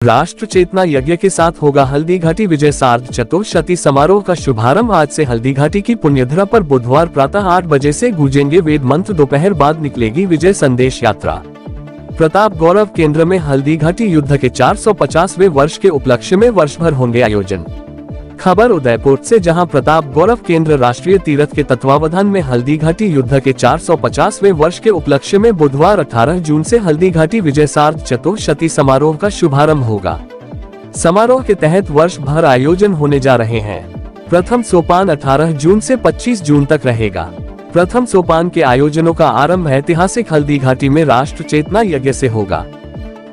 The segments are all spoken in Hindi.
राष्ट्र चेतना यज्ञ के साथ होगा हल्दीघाटी विजय सार्ध चतुर्शती समारोह का शुभारंभ। आज से हल्दीघाटी की पुण्यधरा पर बुधवार प्रातः 8 बजे से गूंजेंगे वेद मंत्र। दोपहर बाद निकलेगी विजय संदेश यात्रा। प्रताप गौरव केंद्र में हल्दीघाटी युद्ध के 450वें वर्ष के उपलक्ष्य में वर्ष भर होंगे आयोजन। खबर उदयपुर से, जहां प्रताप गौरव केंद्र राष्ट्रीय तीर्थ के तत्वावधान में हल्दीघाटी युद्ध के 450वें वर्ष के उपलक्ष्य में बुधवार 18 जून से हल्दीघाटी विजय सार्ध चतुर्शती समारोह का शुभारंभ होगा। समारोह के तहत वर्ष भर आयोजन होने जा रहे हैं। प्रथम सोपान 18 जून से 25 जून तक रहेगा। प्रथम सोपान के आयोजनों का आरंभ ऐतिहासिक हल्दीघाटी में राष्ट्र चेतना यज्ञ से होगा।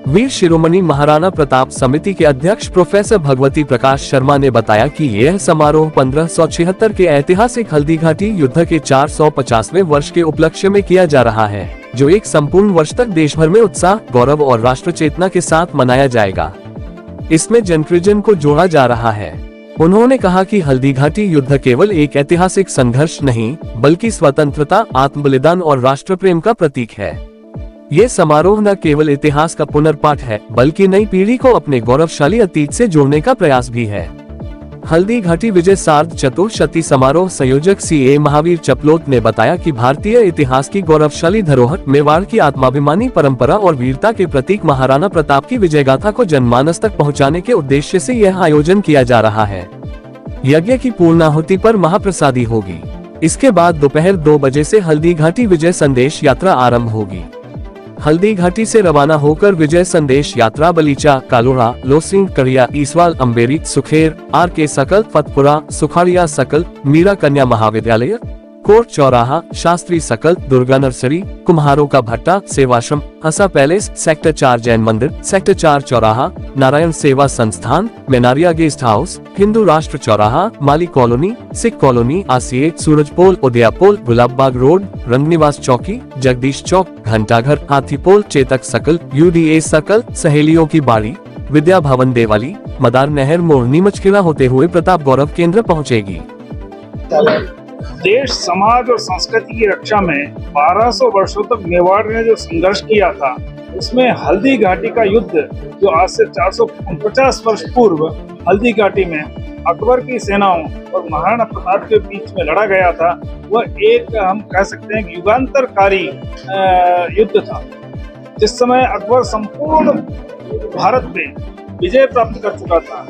वीर शिरोमणि महाराणा प्रताप समिति के अध्यक्ष प्रोफेसर भगवती प्रकाश शर्मा ने बताया कि यह समारोह 1576 के ऐतिहासिक हल्दीघाटी युद्ध के 450वें वर्ष के उपलक्ष्य में किया जा रहा है, जो एक संपूर्ण वर्ष तक देश भर में उत्साह, गौरव और राष्ट्र चेतना के साथ मनाया जाएगा। इसमें जन को जोड़ा जा रहा है। उन्होंने कहा कि हल्दीघाटी युद्ध केवल एक ऐतिहासिक संघर्ष नहीं, बल्कि स्वतंत्रता, आत्मबलिदान और राष्ट्र प्रेम का प्रतीक है। ये समारोह न केवल इतिहास का पुनर्पाठ है, बल्कि नई पीढ़ी को अपने गौरवशाली अतीत से जोड़ने का प्रयास भी है। हल्दीघाटी विजय सार्ध चतुर्शती समारोह संयोजक CA महावीर चपलोत ने बताया कि भारतीय इतिहास की गौरवशाली धरोहर, मेवाड़ की आत्माभिमानी परंपरा और वीरता के प्रतीक महाराणा प्रताप की विजय गाथा को जनमानस तक पहुंचाने के उद्देश्य से यह आयोजन किया जा रहा है। यज्ञ की पूर्णाहुति पर महाप्रसादी होगी। इसके बाद दोपहर 2 बजे से हल्दीघाटी विजय संदेश यात्रा आरम्भ होगी। हल्दीघाटी से रवाना होकर विजय संदेश यात्रा बलीचा, कालोड़ा, लोसिंग, करिया, ईसवाल, अम्बेरी, सुखेर, RK सकल, फतपुरा, सुखाड़िया सकल, मीरा कन्या महाविद्यालय, कोर्ट चौराहा, शास्त्री सकल, दुर्गा नर्सरी, कुम्हारों का भट्टा, सेवाश्रम, हसा पैलेस, सेक्टर 4 जैन मंदिर, सेक्टर 4 चौराहा, नारायण सेवा संस्थान, मेनारिया गेस्ट हाउस, हिंदू राष्ट्र चौराहा, माली कॉलोनी, सिख कॉलोनी, ACA, सूरज पोल, उदया पोल, गुलाबबाग रोड, रंगनिवास चौकी, जगदीश चौक, घंटाघर, हाथी पोल, चेतक सकल, UDA सकल, सहेलियों की बाड़ी, विद्या भवन देवाली, मदार नहर मोड़, नीमचकिला होते हुए प्रताप गौरव केंद्र पहुँचेगी। देश, समाज और संस्कृति की रक्षा में 1200 वर्षों तक मेवाड़ ने जो संघर्ष किया था, उसमें हल्दी घाटी का युद्ध, जो आज से 450 वर्ष पूर्व हल्दी घाटी में अकबर की सेनाओं और महाराणा प्रताप के बीच में लड़ा गया था, वह एक, हम कह सकते हैं, युगांतरकारी युद्ध था। जिस समय अकबर संपूर्ण भारत में विजय प्राप्त कर चुका था,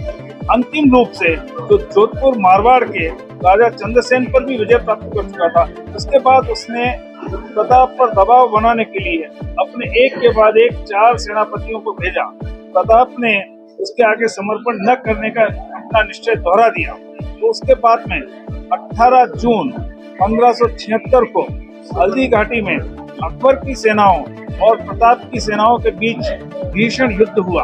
अंतिम रूप से जो जोधपुर मारवाड़ के राजा चंद्रसेन पर भी विजय प्राप्त कर चुका था। उसके बाद उसने प्रताप पर दबाव बनाने के लिए अपने एक के बाद एक 4 सेनापतियों को भेजा। प्रताप ने उसके आगे समर्पण न करने का अपना निश्चय दोहरा दिया। तो उसके बाद में 18 जून 1576 को हल्दी घाटी में अकबर की सेनाओं और प्रताप की सेनाओं के बीच भीषण युद्ध हुआ,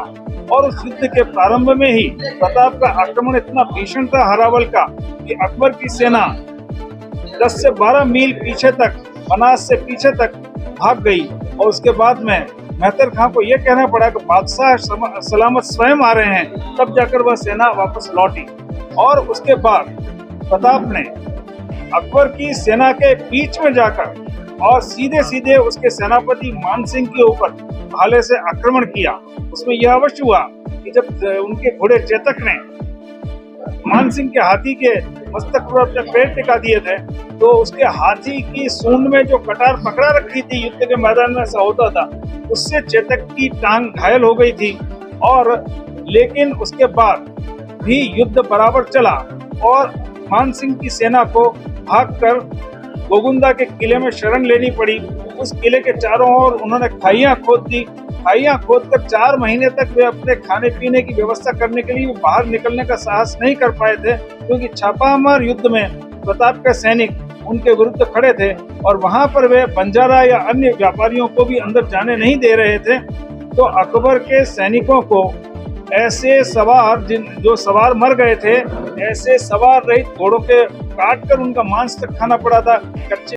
और उस युद्ध के प्रारंभ में ही प्रताप का आक्रमण इतना भीषण था हरावल का, कि अकबर की सेना 10 से 12 मील पीछे तक, बनास से पीछे तक भाग गई। और उसके बाद में मेहतर खां को यह कहना पड़ा कि बादशाह सलामत स्वयं आ रहे हैं, तब जाकर वह सेना वापस लौटी। और उसके बाद प्रताप ने अकबर की सेना के बीच में जाकर और सीधे सीधे उसके सेनापति मान सिंह के ऊपर भाले से आक्रमण किया। उसमें यह अवश्य हुआ कि जब उनके घोड़े चेतक ने मान सिंह के हाथी के मस्तक पर अपने पैर टिका दिए थे, तो उसके हाथी की सूंड में जो कटार पकड़ा रखी थी, युद्ध के मैदान में ऐसा होता था, उससे चेतक की टांग घायल हो गई थी। और लेकिन उसके बाद भी युद्ध बराबर चला, और मान सिंह की सेना को भागकर गोगुंदा के किले में शरण लेनी पड़ी। उस किले के चारों ओर उन्होंने खाइयां खोद दी। खाइयां खोदकर 4 महीने तक वे अपने खाने पीने की व्यवस्था करने के लिए बाहर निकलने का साहस नहीं कर पाए थे, क्योंकि छापामार युद्ध में प्रताप के सैनिक उनके विरुद्ध खड़े थे, और वहां पर वे बंजारा या अन्य व्यापारियों को भी अंदर जाने नहीं दे रहे थे। तो अकबर के सैनिकों को ऐसे सवार, जो सवार मर गए थे, ऐसे सवार रहित घोड़ों के काट कर उनका मांस तक खाना पड़ा था। कच्चे